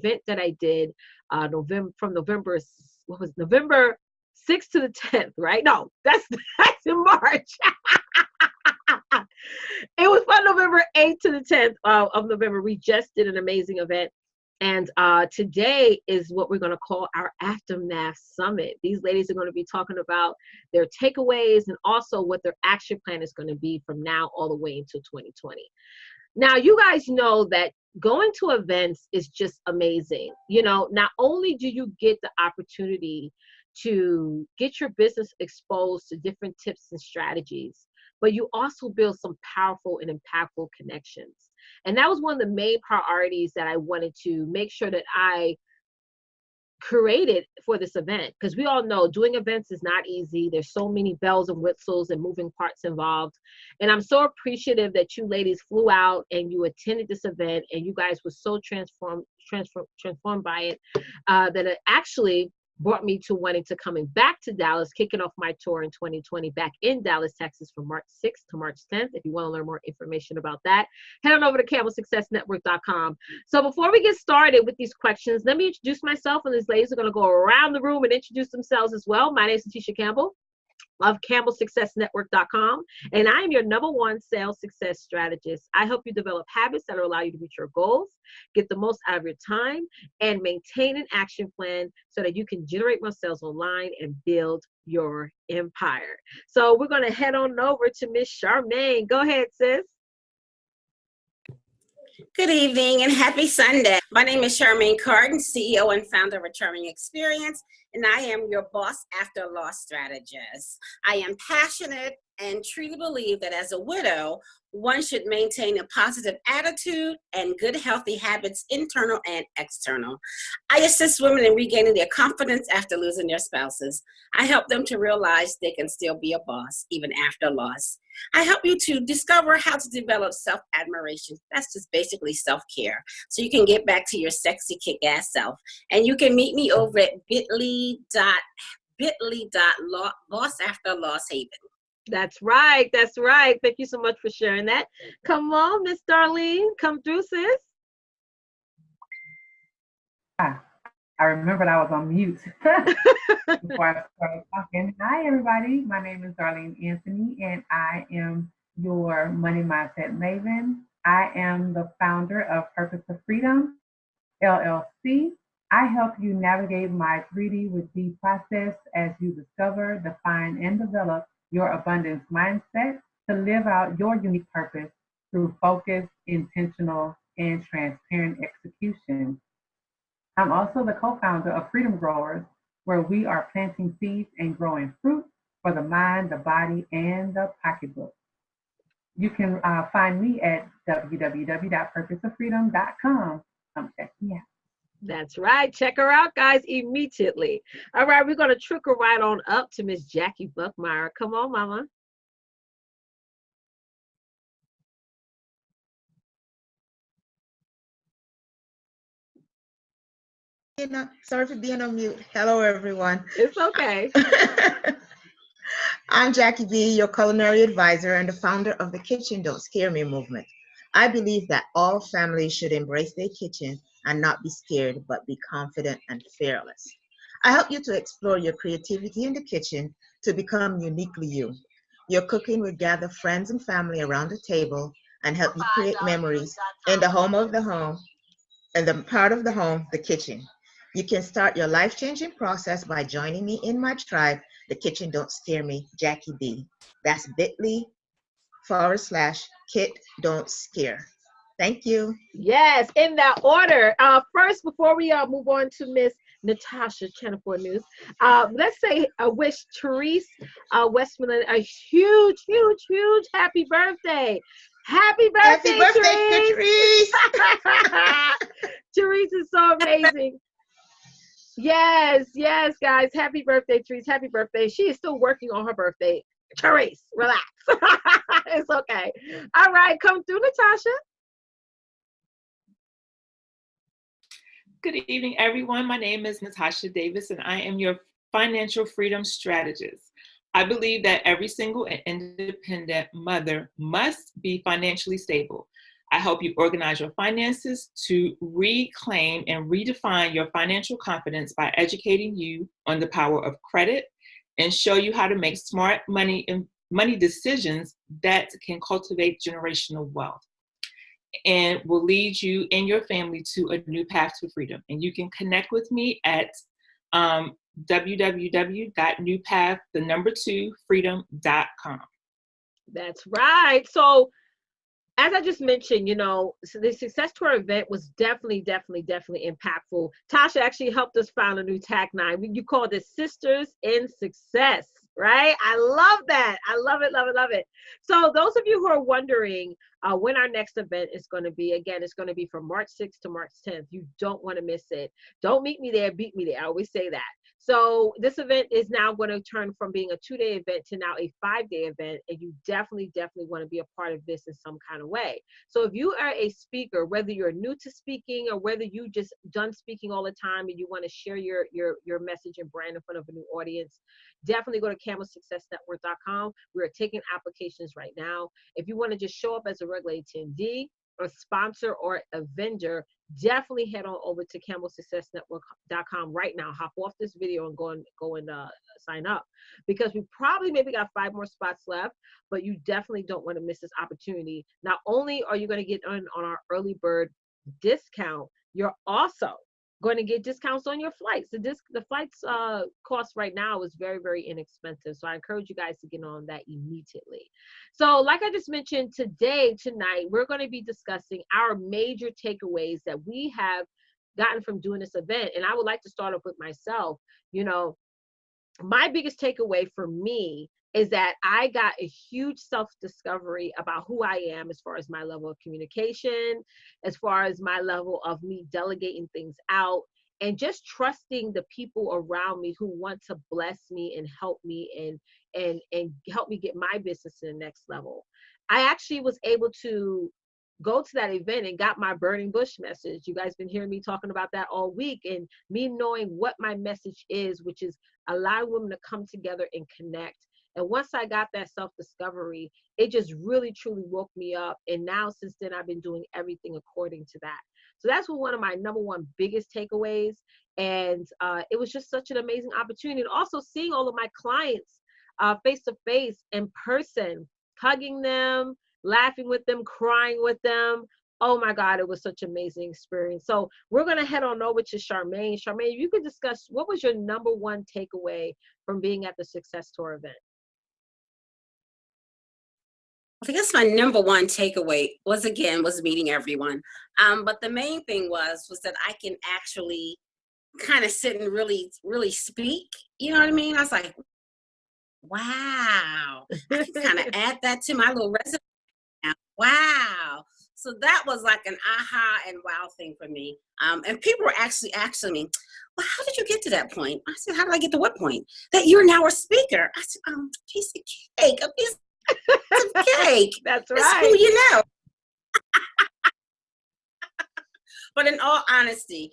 event that I did November, what was November 6th to the 10th, right? No, that's that's in March. It was from November 8th to the 10th of November. We just did an amazing event. And today is what we're going to call our Aftermath Summit. These ladies are going to be talking about their takeaways and also what their action plan is going to be from now all the way into 2020. Now, you guys know that going to events is just amazing. You know, not only do you get the opportunity to get your business exposed to different tips and strategies, but you also build some powerful and impactful connections. And that was one of the main priorities that I wanted to make sure that I created for this event, because we all know doing events is not easy. There's so many bells and whistles and moving parts involved. And I'm so appreciative that you ladies flew out and you attended this event and you guys were so transformed by it, that it actually brought me to wanting to coming back to Dallas, kicking off my tour in 2020 back in Dallas, Texas from March 6th to March 10th. If you want to learn more information about that, head on over to CampbellSuccessNetwork.com. So before we get started with these questions, let me introduce myself, and these ladies are going to go around the room and introduce themselves as well. My name is Letitia Campbell of CampbellSuccessNetwork.com, and I am your #1 sales success strategist. I help you develop habits that will allow you to reach your goals, get the most out of your time, and maintain an action plan so that you can generate more sales online and build your empire. So we're going to head on over to Miss Charmaine. Go ahead, sis. Good evening and happy Sunday. My name is Charmaine Carden, CEO and founder of A Charming Experience, and I am your boss after loss strategist. I am passionate and truly believe that as a widow, one should maintain a positive attitude and good healthy habits, internal and external. I assist women in regaining their confidence after losing their spouses. I help them to realize they can still be a boss even after loss. I help you to discover how to develop self-admiration. That's just basically self-care. So you can get back to your sexy kick-ass self. And you can meet me over at bit.ly.loss-after-loss-haven. That's right. That's right. Thank you so much for sharing that. Come on, Miss Darlene. Come through, sis. I remembered I was on mute before I started talking. Hi, everybody. My name is Darlene Anthony, and I am your money mindset maven. I am the founder of Purpose of Freedom, LLC. I help you navigate my 3D with D process as you discover, define, and develop your abundance mindset to live out your unique purpose through focused, intentional, and transparent execution. I'm also the co-founder of Freedom Growers, where we are planting seeds and growing fruit for the mind, the body, and the pocketbook. You can find me at www.purposeoffreedom.com. Come check me out. That's right. Check her out, guys, immediately. All right, we're going to trickle right on up to Miss Jackie Buckmeyer. Come on, Mama. Sorry for being on mute. Hello, everyone. It's okay. I'm Jackie B, your culinary advisor and the founder of the Kitchen Don't Scare Me movement. I believe that all families should embrace their kitchen and not be scared, but be confident and fearless. I help you to explore your creativity in the kitchen to become uniquely you. Your cooking will gather friends and family around the table and help you create memories in the home of the home, and the part of the home, the kitchen. You can start your life-changing process by joining me in my tribe, The Kitchen Don't Scare Me, Jackie B. That's bit.ly/Kit Don't Scare. Thank you. Yes, in that order. First, before we move on to Miss Natasha, Channel 4 News, let's say I wish Therese Westmoreland a huge, huge, huge happy birthday. Happy birthday, Therese! Therese is so amazing. Yes, yes, guys. Happy birthday, Therese. Happy birthday. She is still working on her birthday. Therese, relax. It's okay. All right, come through, Natasha. Good evening, everyone. My name is Natasha Davis, and I am your financial freedom strategist. I believe that every single independent mother must be financially stable. I help you organize your finances to reclaim and redefine your financial confidence by educating you on the power of credit and show you how to make smart money decisions that can cultivate generational wealth and will lead you and your family to a new path to freedom. And you can connect with me at www.newpath2freedom.com. That's right. So as I just mentioned, so the Success Tour event was definitely impactful. Tasha actually helped us find a new tagline. You called it Sisters in Success, right? I love that. I love it, love it, love it. So those of you who are wondering when our next event is going to be, again, it's going to be from March 6th to March 10th. You don't want to miss it. Don't meet me there, beat me there. I always say that. So this event is now going to turn from being a 2-day event to now a 5-day event. And you definitely want to be a part of this in some kind of way. So if you are a speaker, whether you're new to speaking or whether you just done speaking all the time and you want to share your message and brand in front of a new audience, definitely go to camelsuccessnetwork.com. We are taking applications right now. If you want to just show up as a regular attendee, a sponsor, or a vendor, definitely head on over to camelsuccessnetwork.com right now. Hop off this video and go and sign up, because we probably maybe got 5 more spots left, but you definitely don't want to miss this opportunity. Not only are you going to get on our early bird discount, you're also going to get discounts on your flights. The flights cost right now is very inexpensive. So I encourage you guys to get on that immediately. So like I just mentioned, tonight, we're going to be discussing our major takeaways that we have gotten from doing this event. And I would like to start off with myself. My biggest takeaway for me is that I got a huge self-discovery about who I am as far as my level of communication, as far as my level of me delegating things out, and just trusting the people around me who want to bless me and help me and help me get my business to the next level. I actually was able to go to that event and got my burning bush message. You guys been hearing me talking about that all week, and me knowing what my message is, which is allowing women to come together and connect. And once I got that self-discovery, it just really, truly woke me up. And now since then, I've been doing everything according to that. So that's one of my number one biggest takeaways. And it was just such an amazing opportunity. And also seeing all of my clients face to face, in person, hugging them, laughing with them, crying with them. Oh my God, it was such an amazing experience. So we're going to head on over to Charmaine. Charmaine, you could discuss, what was your number one takeaway from being at the Success Tour event? I guess my number one takeaway was meeting everyone. But the main thing was that I can actually kind of sit and really speak. You know what I mean? I was like, wow, I can kind of add that to my little resume now. Wow. So that was like an aha and wow thing for me. And people were actually asking me, well, how did you get to that point? I said, how did I get to what point? That you're now a speaker. I said, piece of cake, a piece of cake. That's It's right. who you know. But in all honesty,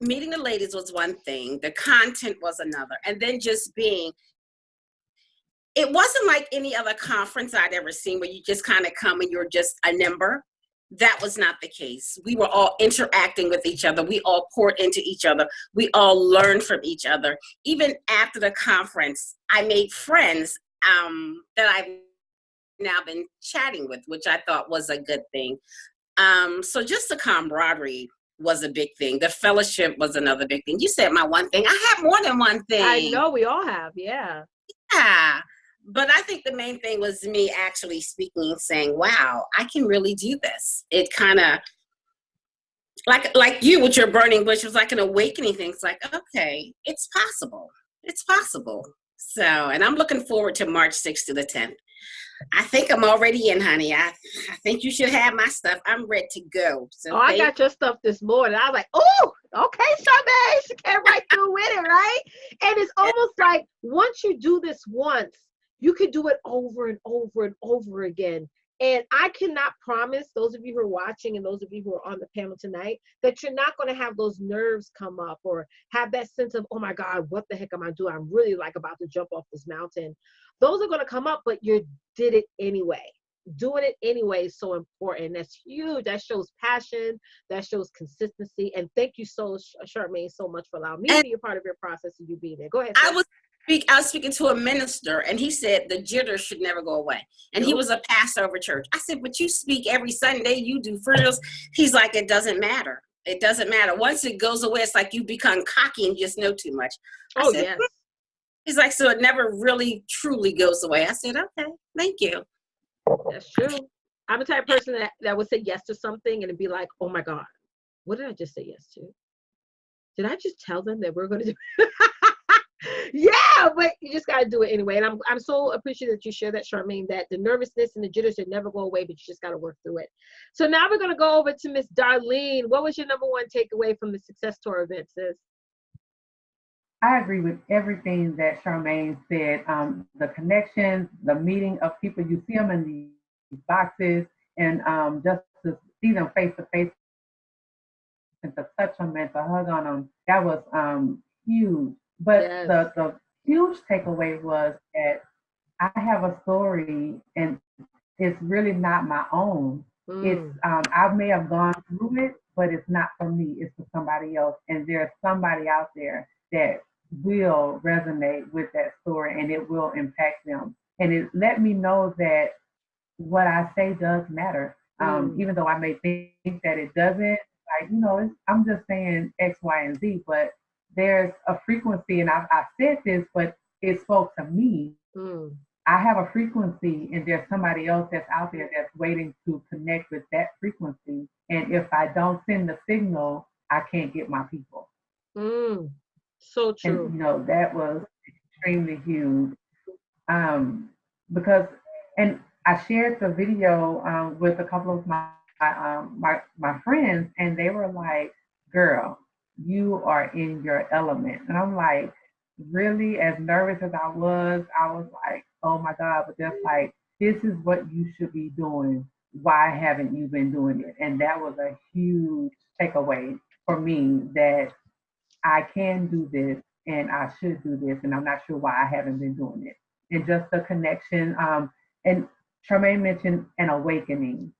meeting the ladies was one thing. The content was another. And then just it wasn't like any other conference I'd ever seen where you just kind of come and you're just a number. That was not the case. We were all interacting with each other. We all poured into each other. We all learned from each other. Even after the conference, I made friends that I've now been chatting with, which I thought was a good thing. So just the camaraderie was a big thing. The fellowship was another big thing. You said my one thing. I have more than one thing. I know, we all have, yeah. Yeah. But I think the main thing was me actually speaking and saying, wow, I can really do this. It kind of, like you with your burning bush, was like an awakening thing. It's like, okay, it's possible. It's possible. So, and I'm looking forward to March 6th to the 10th. I think I'm already in, honey. I think you should have my stuff. I'm ready to go. So I got your stuff this morning. I was like, oh, okay, Charmaine, she came right through with it, right? And it's almost like once you do this once, you can do it over and over and over again. And I cannot promise those of you who are watching and those of you who are on the panel tonight that you're not going to have those nerves come up or have that sense of, oh my God, what the heck am I doing? I'm really like about to jump off this mountain. Those are going to come up, but you did it anyway. doing it anyway is so important. That's huge. That shows passion. That shows consistency. And thank you so, Charmaine, so much for allowing me to be a part of your process and you being there. Go ahead. I was speaking to a minister, and he said the jitters should never go away. And he was a pastor of a church. I said, but you speak every Sunday, you do funerals. He's like, it doesn't matter. It doesn't matter. Once it goes away, it's like you become cocky and just know too much. I said, yes. He's like, so it never really truly goes away. I said, okay, thank you. That's true. I'm the type of person that would say yes to something and it'd be like, oh my God, what did I just say yes to? Did I just tell them that we're going to do Yeah, but you just got to do it anyway. And I'm so appreciative that you share that, Charmaine, that the nervousness and the jitters should never go away, but you just got to work through it. So now we're going to go over to Miss Darlene. What was your number one takeaway from the Success Tour event, sis? I agree with everything that Charmaine said. The connections, the meeting of people, you see them in these boxes, and just to see them face to face and to touch them and to hug on them, that was huge. But Yes. the huge takeaway was that I have a story, and it's really not my own. It's I may have gone through it, but it's not for me. It's for somebody else, and there's somebody out there that will resonate with that story, and it will impact them. And it let me know that what I say does matter, even though I may think that it doesn't. Like, I'm just saying X, Y, and Z, but there's a frequency, and I've said this, but it spoke to me. I have a frequency, and there's somebody else that's out there that's waiting to connect with that frequency. And if I don't send the signal, I can't get my people. So true. And that was extremely huge. Because, and I shared the video with a couple of my friends, and they were like, "Girl, you are in your element." And I'm like, really? As nervous as I was like, oh my God, but just like, this is what you should be doing. Why haven't you been doing it? And that was a huge takeaway for me, that I can do this and I should do this, and I'm not sure why I haven't been doing it. And just the connection. And Charmaine mentioned an awakening.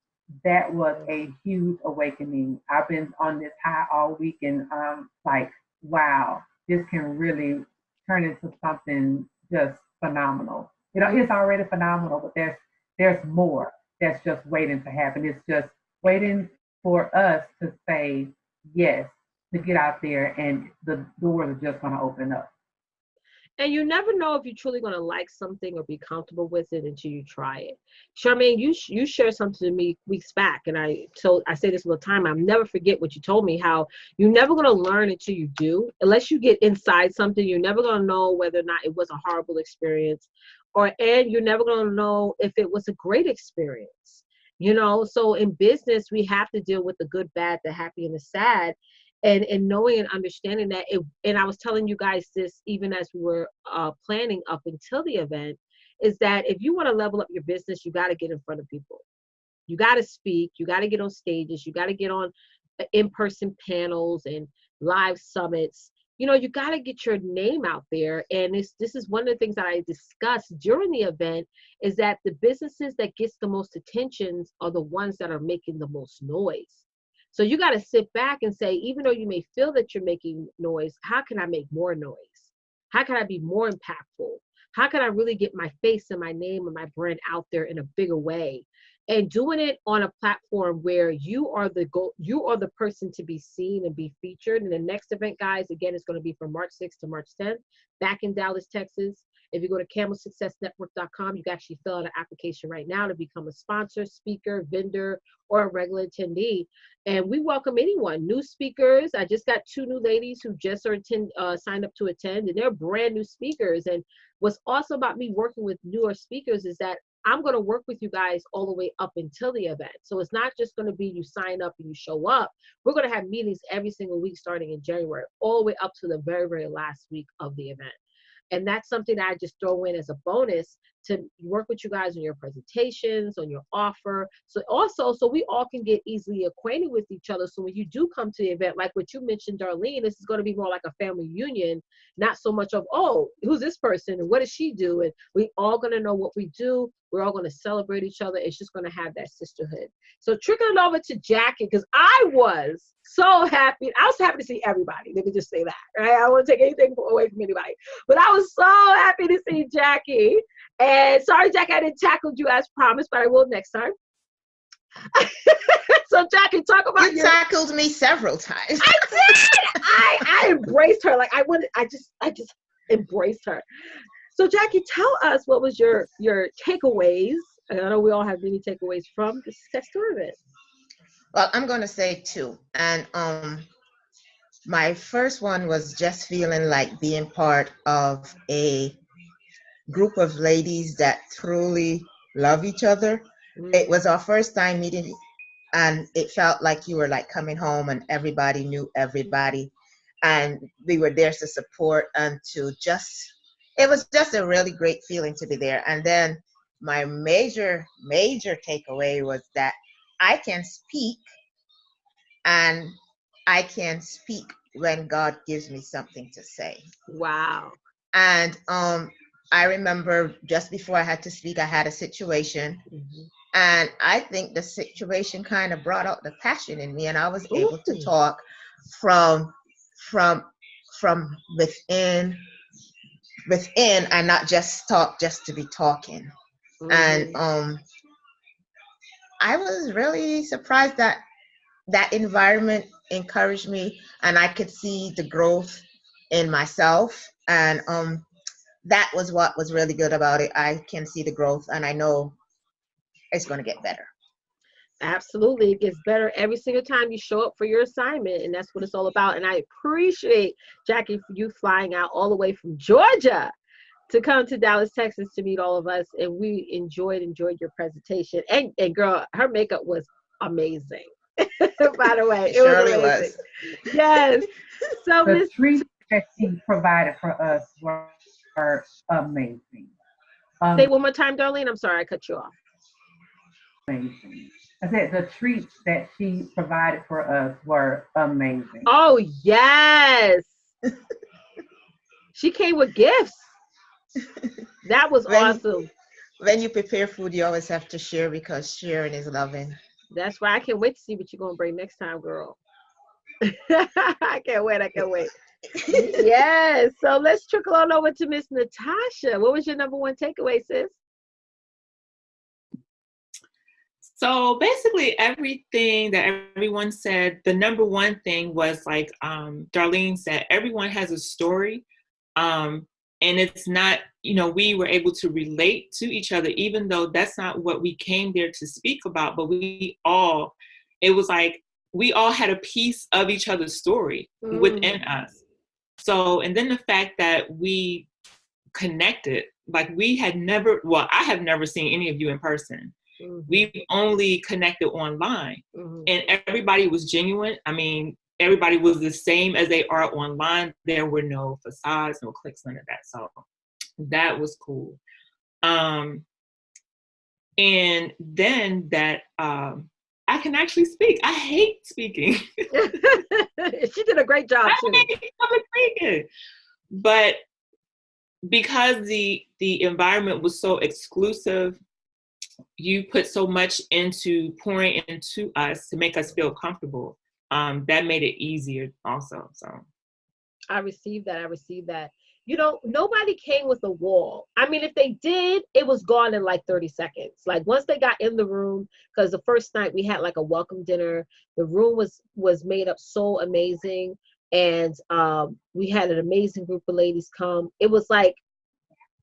That was a huge awakening. I've been on this high all week, and like, wow, this can really turn into something just phenomenal. It's already phenomenal, but there's more that's just waiting to happen. It's just waiting for us to say yes, to get out there, and the doors are just going to open up. And you never know if you're truly going to like something or be comfortable with it until you try it. Charmaine, you shared something to me weeks back, and I say this all the time. I'll never forget what you told me, how you're never going to learn until you do. Unless you get inside something, you're never going to know whether or not it was a horrible experience, and you're never going to know if it was a great experience. So in business, we have to deal with the good, bad, the happy, and the sad. And knowing and understanding that, and I was telling you guys this even as we were planning up until the event, is that if you want to level up your business, you got to get in front of people. You got to speak. You got to get on stages. You got to get on in-person panels and live summits. You got to get your name out there. And this is one of the things that I discussed during the event, is that the businesses that gets the most attention are the ones that are making the most noise. So you got to sit back and say, even though you may feel that you're making noise, how can I make more noise? How can I be more impactful? How can I really get my face and my name and my brand out there in a bigger way? And doing it on a platform where you are the person to be seen and be featured. And the next event, guys, again, is going to be from March 6th to March 10th, back in Dallas, Texas. If you go to camelsuccessnetwork.com, you can actually fill out an application right now to become a sponsor, speaker, vendor, or a regular attendee. And we welcome anyone, new speakers. I just got 2 new ladies who just signed up to attend, and they're brand new speakers. And what's awesome about me working with newer speakers is that I'm going to work with you guys all the way up until the event. So it's not just going to be you sign up and you show up. We're going to have meetings every single week starting in January, all the way up to the very, very last week of the event. And that's something that I just throw in as a bonus to work with you guys on your presentations, on your offer. So we all can get easily acquainted with each other. So when you do come to the event, like what you mentioned, Darlene, this is going to be more like a family reunion, not so much of, oh, who's this person and what does she do? And we all going to know what we do. We're all going to celebrate each other. It's just going to have that sisterhood. So trickling over to Jackie, because I was so happy. I was happy to see everybody. Let me just say that, right? I don't want to take anything away from anybody, but I was so happy to see Jackie. And sorry, Jackie, I didn't tackle you as promised, but I will next time. So Jackie, talk about You tackled me several times. I did. I embraced her. Like I just embraced her. So Jackie, tell us what was your takeaways. I know we all have many takeaways from the success tournament. Well, I'm going to say two. And my first one was just feeling like being part of a group of ladies that truly love each other. It was our first time meeting, and it felt like you were like coming home and everybody knew everybody. And we were there to support and to just, it was just a really great feeling to be there. And then my major takeaway was that I can speak, and I can speak when God gives me something to say. Wow. And I remember just before I had to speak, I had a situation, and I think the situation kind of brought out the passion in me, and I was able to talk from within, and not just talk just to be talking. And I was really surprised that that environment encouraged me, and I could see the growth in myself. And that was what was really good about it. I can see the growth, and I know it's going to get better. Absolutely. It gets better every single time you show up for your assignment, and that's what it's all about. And I appreciate, Jackie, for you flying out all the way from Georgia to come to Dallas, Texas to meet all of us. And we enjoyed your presentation. And girl, her makeup was amazing. By the way, it surely was amazing. was. Yes. So The treats that she provided for us were amazing. Say one more time, Darlene. I'm sorry, I cut you off. Amazing. I said the treats that she provided for us were amazing. Oh, yes. She came with gifts. That was awesome. When you prepare food, you always have to share, because sharing is loving. That's why I can't wait to see what you're going to bring next time, girl. I can't wait. Yes. So let's trickle on over to Miss Natasha. What was your number one takeaway, sis? So basically everything that everyone said, the number one thing was like Darlene said, everyone has a story. And it's not, we were able to relate to each other, even though that's not what we came there to speak about, but it was like we all had a piece of each other's story within us. So, and then the fact that we connected, like I have never seen any of you in person. We've only connected online, and everybody was genuine. I mean, everybody was the same as they are online. There were no facades, no clicks, none of that. So that was cool. And then that I can actually speak. I hate speaking. She did a great job too. Speaking. But because the environment was so exclusive, you put so much into pouring into us to make us feel comfortable. That made it easier also. So I received that. Nobody came with a wall. I mean, if they did, it was gone in like 30 seconds. Like once they got in the room, because the first night we had like a welcome dinner, the room was made up so amazing. And we had an amazing group of ladies come. It was like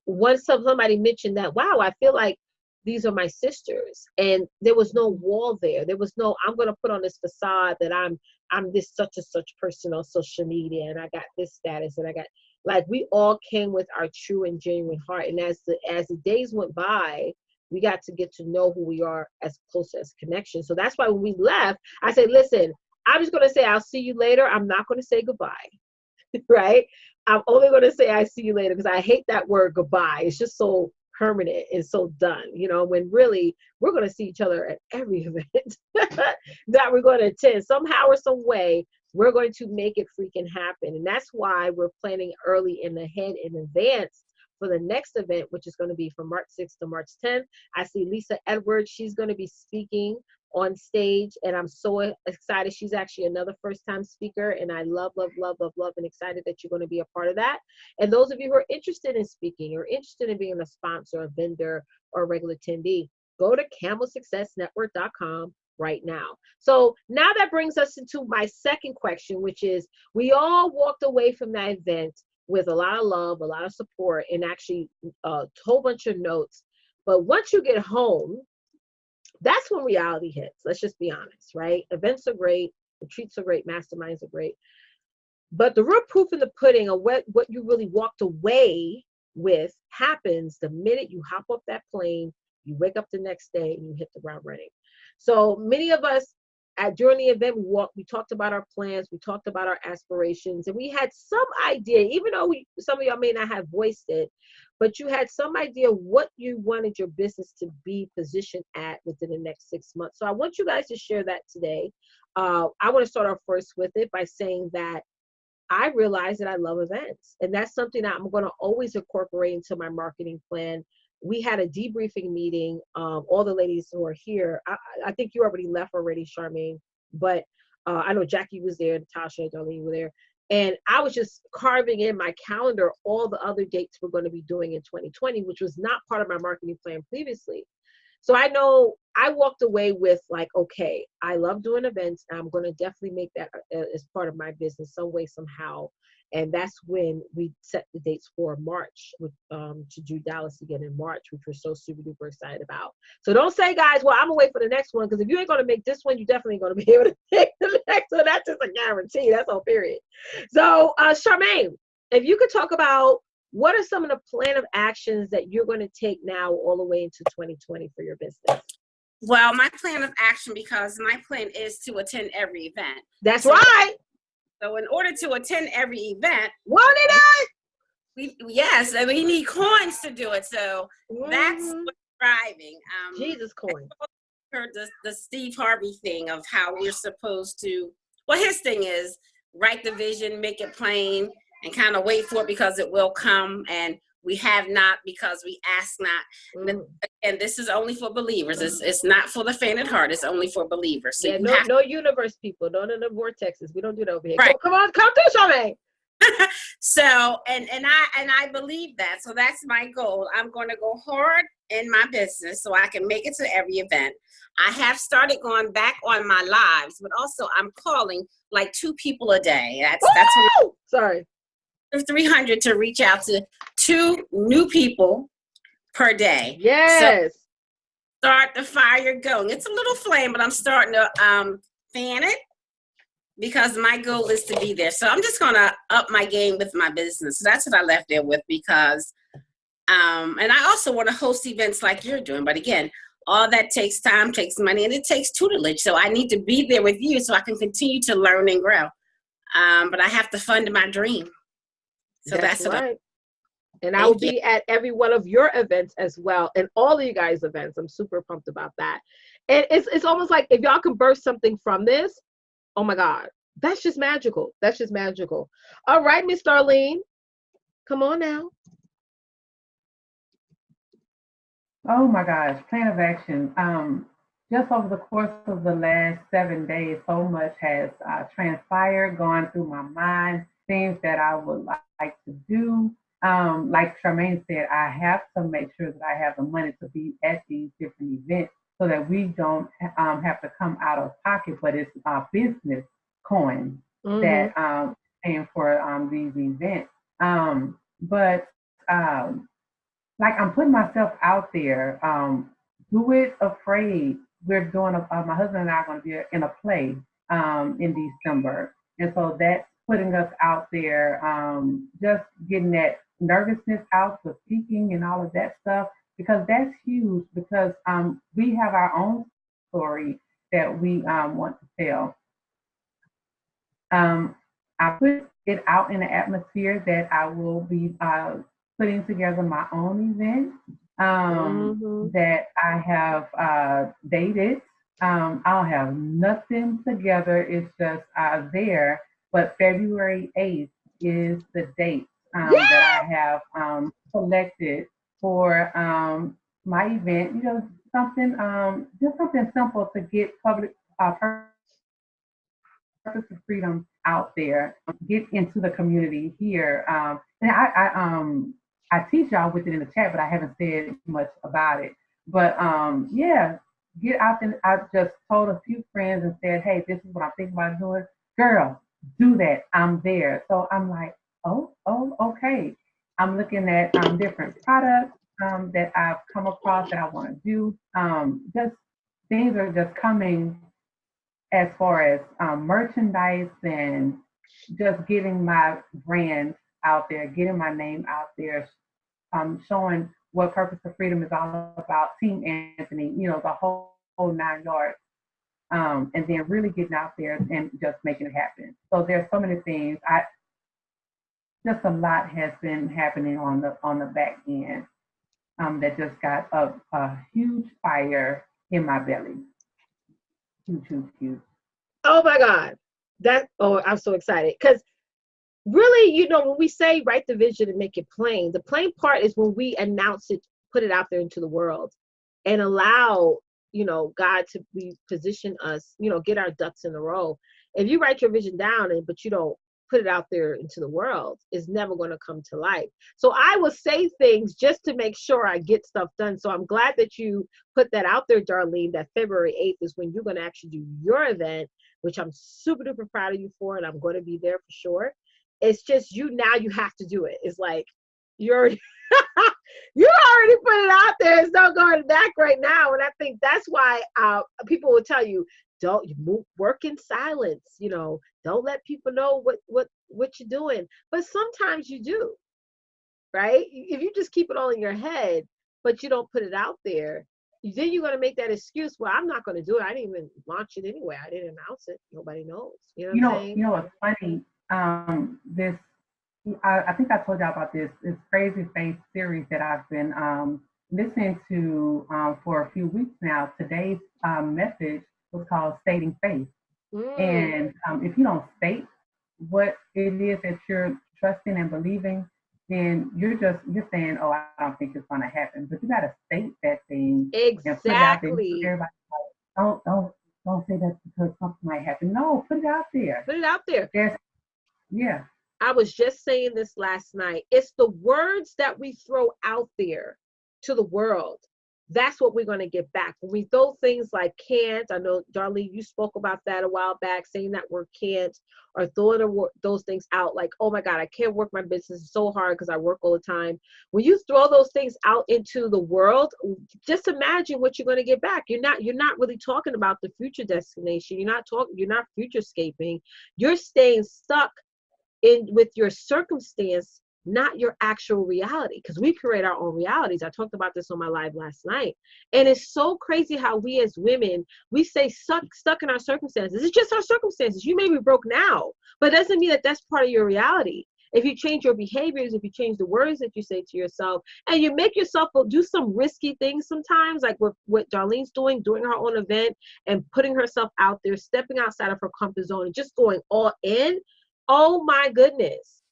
once somebody mentioned that, wow, I feel like these are my sisters. And there was no wall there. There was no, I'm going to put on this facade that I'm this such and such person on social media, and I got this status, and I got, like, we all came with our true and genuine heart. And as the days went by, we got to get to know who we are as close as connection. So that's why when we left, I said, listen, I'm just going to say, I'll see you later. I'm not going to say goodbye, right? I'm only going to say I see you later, because I hate that word goodbye. It's just so permanent and so done, when really we're going to see each other at every event that we're going to attend. Somehow or some way, we're going to make it freaking happen. And that's why we're planning early and ahead in advance for the next event, which is going to be from March 6th to March 10th. I see Lisa Edwards. She's going to be speaking on stage, and I'm so excited. She's actually another first-time speaker, and I love, and excited that you're going to be a part of that. And those of you who are interested in speaking or interested in being a sponsor, a vendor, or a regular attendee, go to camelsuccessnetwork.com right now. So now that brings us into my second question, which is, we all walked away from that event with a lot of love, a lot of support, and actually a whole bunch of notes. But once you get home, that's when reality hits. Let's just be honest, right? Events are great, retreats are great, masterminds are great. But the real proof in the pudding of what you really walked away with happens the minute you hop off that plane, you wake up the next day, and you hit the ground running. So many of us during the event, we talked about our plans, we talked about our aspirations, and we had some idea, even though some of y'all may not have voiced it, but you had some idea what you wanted your business to be positioned at within the next 6 months. So I want you guys to share that today. I want to start off first with it by saying that I realize that I love events, and that's something that I'm going to always incorporate into my marketing plan. We had a debriefing meeting, all the ladies who are here. I think you already left already, Charmaine, but I know Jackie was there, Natasha, Darlene were there. And I was just carving in my calendar all the other dates we're going to be doing in 2020, which was not part of my marketing plan previously. So I know I walked away with like, okay, I love doing events. I'm going to definitely make that as part of my business some way, somehow. And that's when we set the dates for March to do Dallas again in March, which we're so super duper excited about. So don't say, guys, well, I'm gonna wait for the next one, because if you ain't gonna make this one, you definitely ain't gonna be able to make the next one. That's just a guarantee. That's all, period. So Charmaine, if you could talk about what are some of the plan of actions that you're going to take now all the way into 2020 for your business? Well, my plan of action, because my plan is to attend every event. That's right. So in order to attend every event, won't it? Yes, and we need coins to do it. So that's what's driving. Jesus coin. I heard the Steve Harvey thing of how we're supposed to, well, his thing is write the vision, make it plain, and kind of wait for it because it will come. And we have not because we ask not. And this is only for believers. It's not for the faint at heart. It's only for believers. So yeah, no universe people. None of the vortexes. We don't do that over here. Right. Come through, Charmaine. So and I believe that. So that's my goal. I'm going to go hard in my business so I can make it to every event. I have started going back on my lives, but also I'm calling like 2 people a day. That's what sorry. 300 to reach out to 2 new people per day. Yes. So start the fire going. It's a little flame, but I'm starting to fan it because my goal is to be there. So I'm just going to up my game with my business. So that's what I left there with because, and I also want to host events like you're doing. But again, all that takes time, takes money, and it takes tutelage. So I need to be there with you so I can continue to learn and grow. But I have to fund my dream. So that's right. And I will be at every one of your events as well, and all of you guys' events. I'm super pumped about that. And it's almost like if y'all can burst something from this, oh my God, that's just magical. That's just magical. All right, Miss Darlene, come on now. Oh my gosh, plan of action. Just over the course of the last 7 days, so much has transpired, gone through my mind, things that I would like to do. Like Charmaine said, I have to make sure that I have the money to be at these different events so that we don't have to come out of pocket, but it's business coins that paying for these events. Like I'm putting myself out there, do it afraid. We're doing, my husband and I are going to be in a play in December. And so that's putting us out there, just getting that nervousness out for speaking and all of that stuff, because that's huge because we have our own story that we want to tell. I put it out in the atmosphere that I will be putting together my own event that I have dated. I'll have nothing together. It's just there. But February 8th is the date that I have selected for my event. You know, something just something simple to get public purpose of freedom out there, get into the community here. And I teach y'all with it in the chat, but I haven't said much about it. But yeah, get out there. I just told a few friends and said, hey, this is what I'm thinking about doing. Girl, do that. I'm there. So I'm like, oh, okay. I'm looking at different products that I've come across that I want to do. Just things are just coming as far as merchandise and just getting my brand out there, getting my name out there, showing what Purpose of Freedom is all about, Team Anthony, you know, the whole 9 yards, and then really getting out there and just making it happen. So there's so many things. Just a lot has been happening on the back end that just got a huge fire in my belly. Huge. Oh my God. I'm so excited. Because really, you know, when we say write the vision and make it plain, the plain part is when we announce it, put it out there into the world and allow, you know, God to position us, you know, get our ducks in a row. If you write your vision down but you don't put it out there into the world, it's never going to come to life. So I will say things just to make sure I get stuff done. So I'm glad that you put that out there, Darlene, that February 8th is when you're going to actually do your event, which I'm super duper proud of you for, and I'm going to be there for sure. It's just you have to do it. It's like you already put it out there. There's no going back right now. And I think that's why people will tell you, don't work in silence, you know, don't let people know what you're doing. But sometimes you do, right? If you just keep it all in your head, but you don't put it out there, then you're going to make that excuse. Well, I'm not going to do it. I didn't even launch it anyway. I didn't announce it. Nobody knows. You know what I'm saying? You know what's funny? This I think I told y'all about this Crazy Faith series that I've been listening to for a few weeks now. Today's message was called Stating Faith. And if you don't state what it is that you're trusting and believing, then you're saying, oh, I don't think it's going to happen. But you got to state that thing. Exactly. And put it out there. Everybody, don't say that because something might happen. No, put it out there. Put it out there. Yeah. I was just saying this last night. It's the words that we throw out there to the world. That's what we're going to get back. When we throw things like can't, I know, Darlene, you spoke about that a while back, saying that word can't, or throwing those things out like, oh my God, I can't work my business so hard because I work all the time. When you throw those things out into the world, just imagine what you're going to get back. You're not really talking about the future destination. You're not futurescaping. You're staying stuck with your circumstance, not your actual reality, because we create our own realities. I talked about this on my live last night, and it's so crazy how we as women, we say stuck in our circumstances. It's just our circumstances. You may be broke now, but it doesn't mean that that's part of your reality. If you change your behaviors, if you change the words that you say to yourself, and you make yourself do some risky things sometimes, like what Darlene's doing her own event and putting herself out there, stepping outside of her comfort zone and just going all in. Oh my goodness.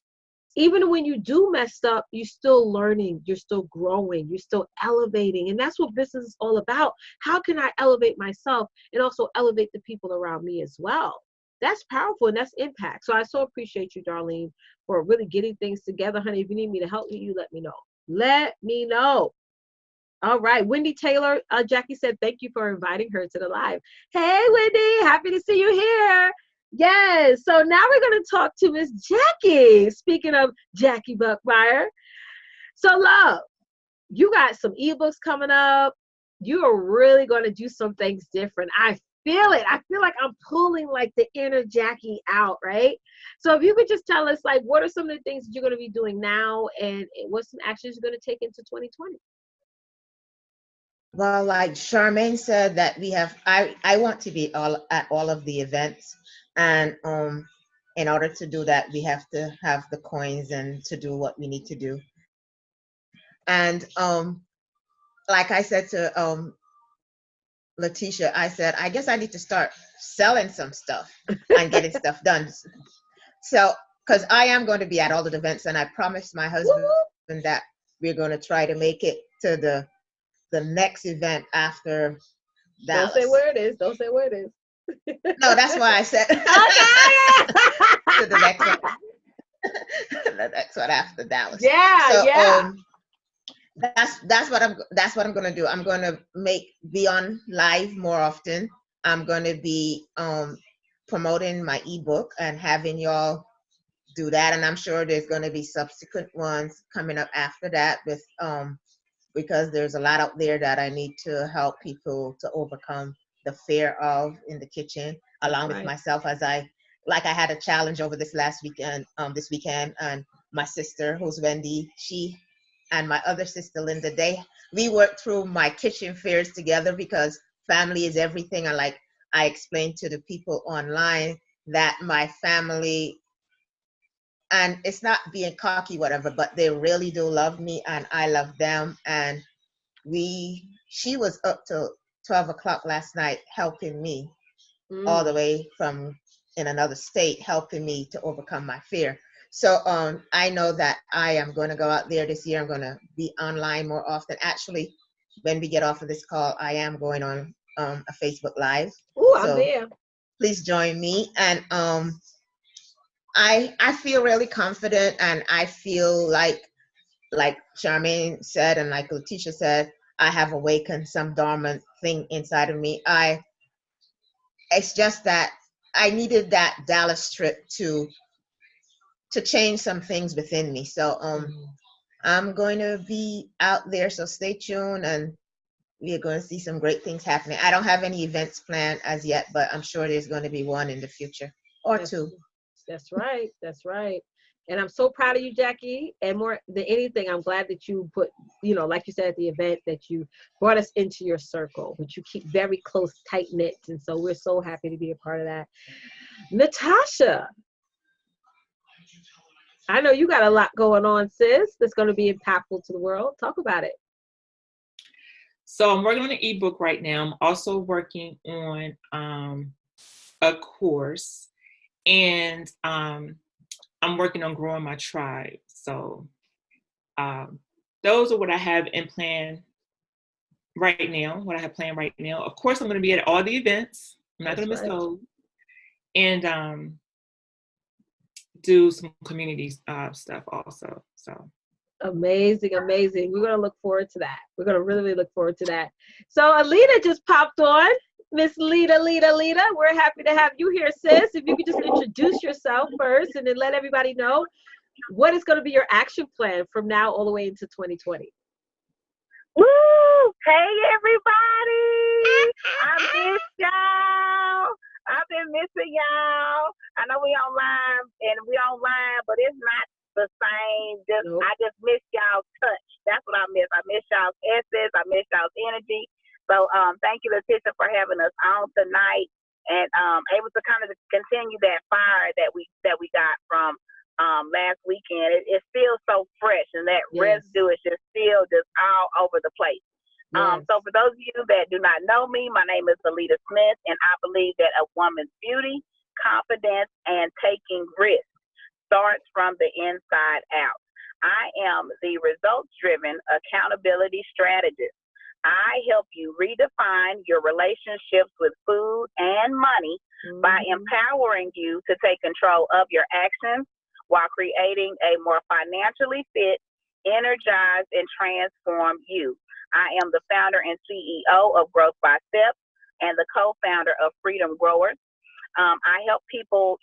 Even when you do mess up, you're still learning, you're still growing, you're still elevating. And that's what business is all about. How can I elevate myself and also elevate the people around me as well? That's powerful and that's impact. So I so appreciate you, Darlene, for really getting things together. Honey, if you need me to help you let me know. Let me know. All right. Wendy Taylor, Jackie said, thank you for inviting her to the live. Hey, Wendy, happy to see you here. Yes. So now we're going to talk to Miss Jackie. Speaking of Jackie Buckmeyer. So, love, you got some ebooks coming up. You are really going to do some things different. I feel it. I feel like I'm pulling like the inner Jackie out, right? So if you could just tell us, like, what are some of the things that you're going to be doing now and what's some actions you're going to take into 2020? Well, like Charmaine said, that I want to be at all of the events. And in order to do that, we have to have the coins and to do what we need to do. And like I said to Letitia, I said, I guess I need to start selling some stuff and getting stuff done. So because I am going to be at all the events, and I promised my husband that we're going to try to make it to the next event after Dallas. Don't say where it is. Don't say where it is. No, that's why I said Okay. to the next one. The next one after Dallas. Yeah, So, yeah. that's what I'm gonna do. I'm gonna be on live more often. I'm gonna be promoting my ebook and having y'all do that, and I'm sure there's gonna be subsequent ones coming up after that with because there's a lot out there that I need to help people to overcome the fear of in the kitchen, along with myself, as I had a challenge over this weekend, and my sister, who's Wendy, she and my other sister, Linda, we worked through my kitchen fears together, because family is everything. And like I explained to the people online, that my family, and it's not being cocky, whatever, but they really do love me and I love them. And she was up till 12 o'clock last night helping me all the way from in another state, helping me to overcome my fear. So I know that I am going to go out there this year. I'm going to be online more often. Actually, when we get off of this call, I am going on a Facebook Live. Ooh, I'm there. Please join me. And I feel really confident, and I feel like Charmaine said, and like Letitia said, I have awakened some dormant thing inside of me. It's just that I needed that Dallas trip to change some things within me. So I'm going to be out there, so stay tuned, and we're going to see some great things happening. I don't have any events planned as yet, but I'm sure there's going to be one in the future, or two. That's right. That's right. And I'm so proud of you, Jackie. And more than anything, I'm glad that you put, like you said at the event, that you brought us into your circle, which you keep very close, tight knit. And so we're so happy to be a part of that. Natasha, I know you got a lot going on, sis, that's going to be impactful to the world. Talk about it. So I'm working on an ebook right now. I'm also working on a course, and I'm working on growing my tribe. So those are what I have in plan right now, what I have planned right now. Of course, I'm going to be at all the events. I'm not going to miss those. And do some community stuff also. So amazing. We're going to look forward to that. We're going to really look forward to that. So Alita just popped on. Miss Lita, we're happy to have you here, sis. If you could just introduce yourself first, and then let everybody know what is going to be your action plan from now all the way into 2020. Woo! Hey, everybody! I miss y'all. I've been missing y'all. I know we online, but it's not the same. I just miss y'all's touch. That's what I miss. I miss y'all's essence. I miss y'all's energy. So thank you, Letitia, for having us on tonight, and able to kind of continue that fire that we got from last weekend. It's still so fresh, and that residue is just still just all over the place. So for those of you that do not know me, my name is Alita Smith, and I believe that a woman's beauty, confidence, and taking risks starts from the inside out. I am the results-driven accountability strategist. I help you redefine your relationships with food and money by empowering you to take control of your actions while creating a more financially fit, energized, and transformed you. I am the founder and CEO of Growth by Steps and the co-founder of Freedom Growers. I help people,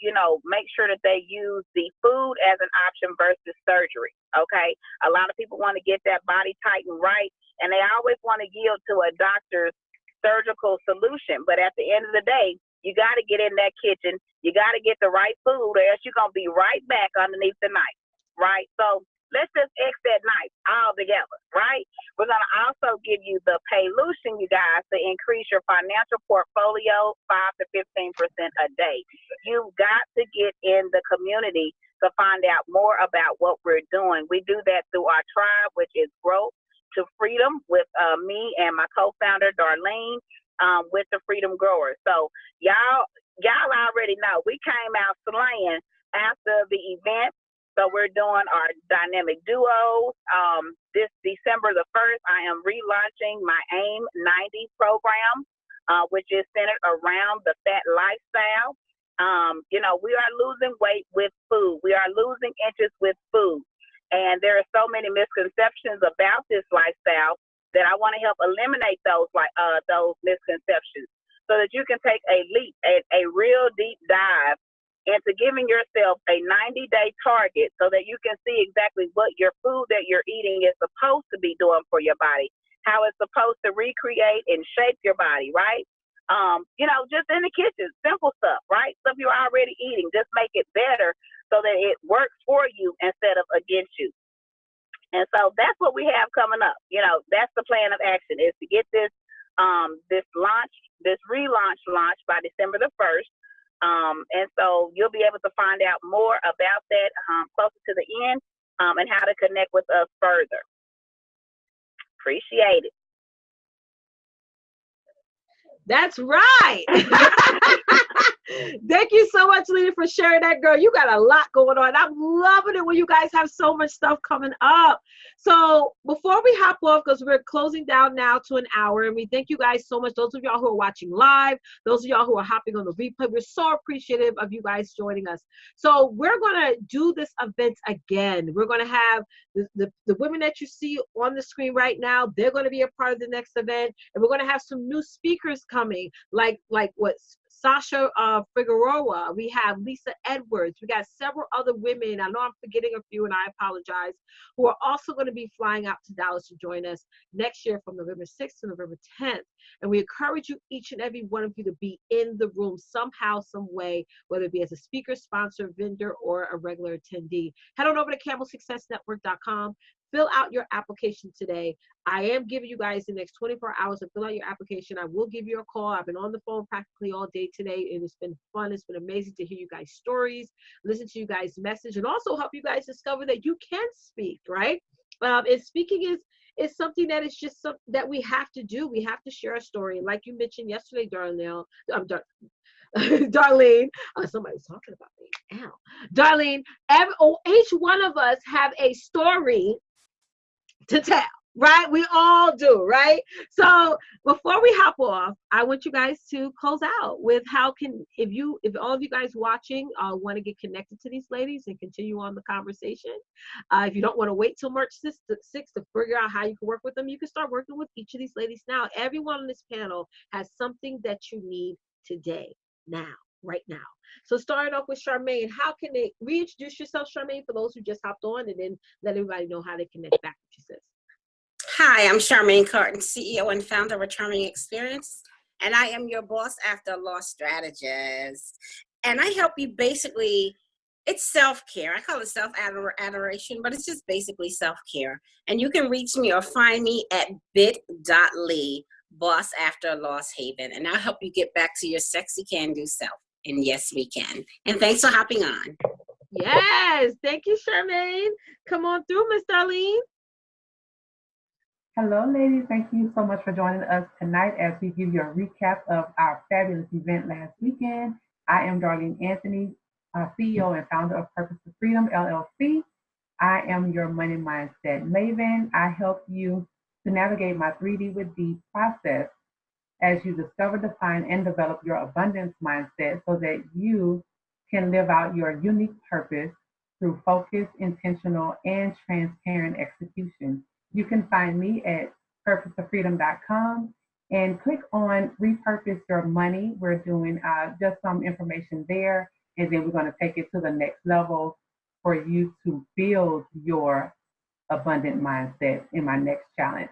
make sure that they use the food as an option versus surgery, okay? A lot of people want to get that body tightened right, and they always want to yield to a doctor's surgical solution. But at the end of the day, you got to get in that kitchen. You got to get the right food, or else you're going to be right back underneath the knife, right? So let's just X that knife all together, right? We're going to also give you the Paylution, you guys, to increase your financial portfolio 5 to 15% a day. You've got to get in the community to find out more about what we're doing. We do that through our tribe, which is Growth to Freedom, with me and my co-founder, Darlene, with the Freedom Growers. So y'all already know we came out slaying after the event. So we're doing our dynamic duos. This December the 1st, I am relaunching my AIM 90 program, which is centered around the fat lifestyle. We are losing weight with food. We are losing interest with food. And there are so many misconceptions about this lifestyle that I want to help eliminate those misconceptions so that you can take a leap, a real deep dive into giving yourself a 90-day target so that you can see exactly what your food that you're eating is supposed to be doing for your body, how it's supposed to recreate and shape your body, right? Just in the kitchen, simple stuff, right? Stuff you're already eating, just make it better so that it works for you instead of against you. And so that's what we have coming up. That's the plan of action, is to get this relaunch launched by December the 1st. And so you'll be able to find out more about that closer to the end and how to connect with us further. Appreciate it. That's right. Thank you so much, Lena, for sharing that, girl. You got a lot going on. I'm loving it when you guys have so much stuff coming up. So before we hop off, because we're closing down now to an hour, and we thank you guys so much. Those of y'all who are watching live, those of y'all who are hopping on the replay, we're so appreciative of you guys joining us. So we're going to do this event again. We're going to have the women that you see on the screen right now. They're going to be a part of the next event, and we're going to have some new speakers coming, like what Sasha Figueroa. We have Lisa Edwards. We got several other women. I know I'm forgetting a few, and I apologize, who are also going to be flying out to Dallas to join us next year from November 6th to November 10th. And we encourage you, each and every one of you, to be in the room somehow, some way, whether it be as a speaker, sponsor, vendor, or a regular attendee. Head on over to CamelSuccessNetwork.com. Fill out your application today. I am giving you guys the next 24 hours to fill out your application. I will give you a call. I've been on the phone practically all day today, and it's been fun. It's been amazing to hear you guys' stories, listen to you guys' message, and also help you guys discover that you can speak, right? And speaking is something that is just something that we have to do. We have to share a story. Like you mentioned yesterday, Darlene, somebody's talking about me. Ow. Darlene, each one of us have a story to tell, right? We all do, right? So before we hop off, I want you guys to close out with if all of you guys watching want to get connected to these ladies and continue on the conversation. If you don't want to wait till March 6th to figure out how you can work with them, you can start working with each of these ladies now. Everyone on this panel has something that you need today, now, right now. So starting off with Charmaine, how can they reintroduce yourself, Charmaine, for those who just hopped on, and then let everybody know how they connect back with you, sis. Hi, I'm Charmaine Carton, CEO and founder of Charming Experience, and I am your boss after loss strategist. And I help you basically, it's self-care. I call it self-adoration, but it's just basically self-care. And you can reach me or find me at bit.ly, boss after loss haven, and I'll help you get back to your sexy can-do self. And yes, we can. And thanks for hopping on. Yes, thank you, Charmaine. Come on through, Miss Darlene. Hello, ladies. Thank you so much for joining us tonight as we give you a recap of our fabulous event last weekend. I am Darlene Anthony, CEO and founder of Purpose to Freedom, LLC. I am your money mindset maven. I help you to navigate my 3D with D process as you discover, define, and develop your abundance mindset so that you can live out your unique purpose through focused, intentional, and transparent execution. You can find me at purposetofreedom.com and click on Repurpose Your Money. We're doing just some information there, and then we're going to take it to the next level for you to build your abundant mindset in my next challenge.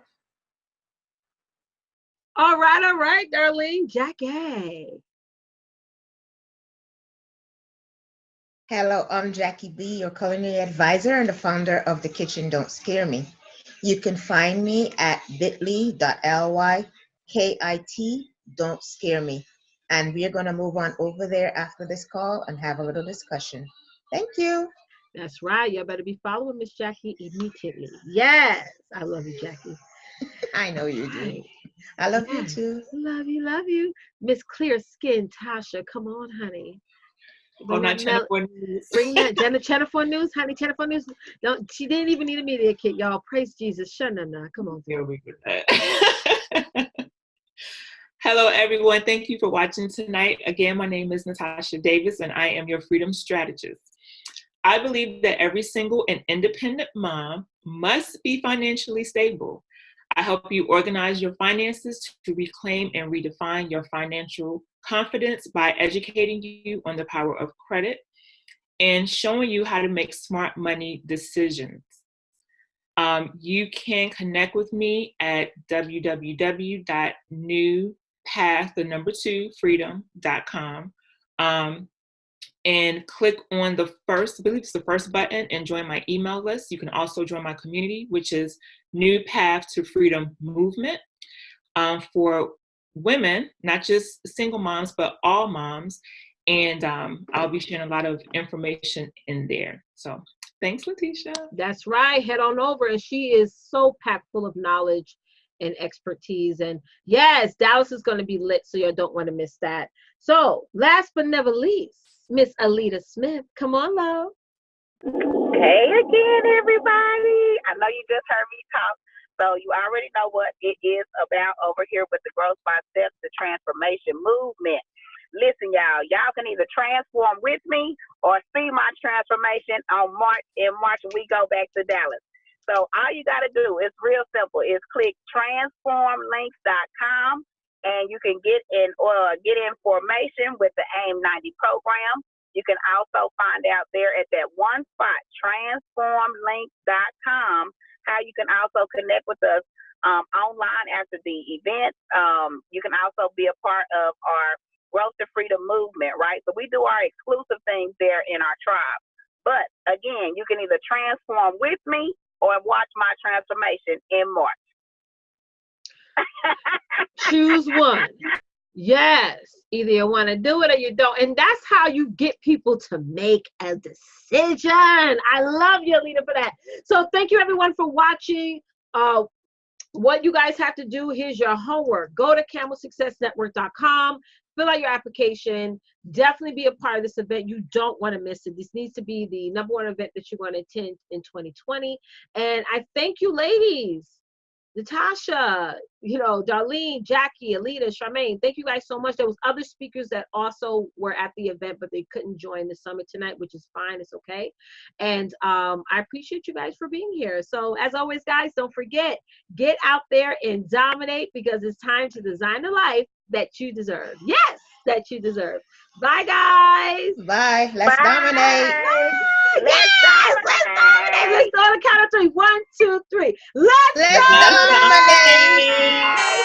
All right, Darlene. Jackie. Hello, I'm Jackie B, your culinary advisor and the founder of The Kitchen Don't Scare Me. You can find me at bit.ly/KIT Don't Scare Me. And we are going to move on over there after this call and have a little discussion. Thank you. That's right. You better be following Miss Jackie immediately. Yes. I love you, Jackie. I know you do. I love you too. Love you. Miss Clear Skin, Tasha, come on, honey. Bring that Channel 4 News. Bring that Channel 4 News, honey. Channel 4 News. No, she didn't even need a media kit, y'all. Praise Jesus. Shanana. Come on. Here we go. Hello, everyone. Thank you for watching tonight. Again, my name is Natasha Davis, and I am your freedom strategist. I believe that every single and independent mom must be financially stable. I help you organize your finances to reclaim and redefine your financial confidence by educating you on the power of credit and showing you how to make smart money decisions. You can connect with me at www.newpath2freedom.com and click on the first, I believe it's the first button, and join my email list. You can also join my community, which is New Path to Freedom Movement, for women, not just single moms, but all moms. And I'll be sharing a lot of information in there. So thanks, Letitia. That's right. Head on over. And she is so packed full of knowledge and expertise. And yes, Dallas is going to be lit, so you don't want to miss that. So last but never least, Miss Alita Smith. Come on, love. Hey again, everybody. I know you just heard me talk, so you already know what it is about over here with the Growth by Steps, the transformation movement. Listen, y'all can either transform with me or see my transformation in March when we go back to Dallas. So all you got to do is real simple, is click transformlinks.com. And you can get information with the AIM 90 program. You can also find out there at that one spot, transformlinks.com, how you can also connect with us online after the event. You can also be a part of our Growth to Freedom movement, right? So we do our exclusive things there in our tribe. But again, you can either transform with me or watch my transformation in March. Choose one. Yes. Either you want to do it or you don't. And that's how you get people to make a decision. I love you, Alita, for that. So thank you, everyone, for watching. What you guys have to do, here's your homework. Go to camelsuccessnetwork.com. Fill out your application. Definitely be a part of this event. You don't want to miss it. This needs to be the #1 event that you're going to attend in 2020. And I thank you, ladies. Natasha, Darlene, Jackie, Alita, Charmaine, thank you guys so much. There was other speakers that also were at the event, but they couldn't join the summit tonight, which is fine. It's okay. And I appreciate you guys for being here. So as always, guys, don't forget, get out there and dominate, because it's time to design the life that you deserve. Yes, that you deserve. Bye, guys. Bye. Let's Bye. dominate. Let's dominate. Let's go on the count of 3. 1, 2, 3. Let's Let's dominate. dominate.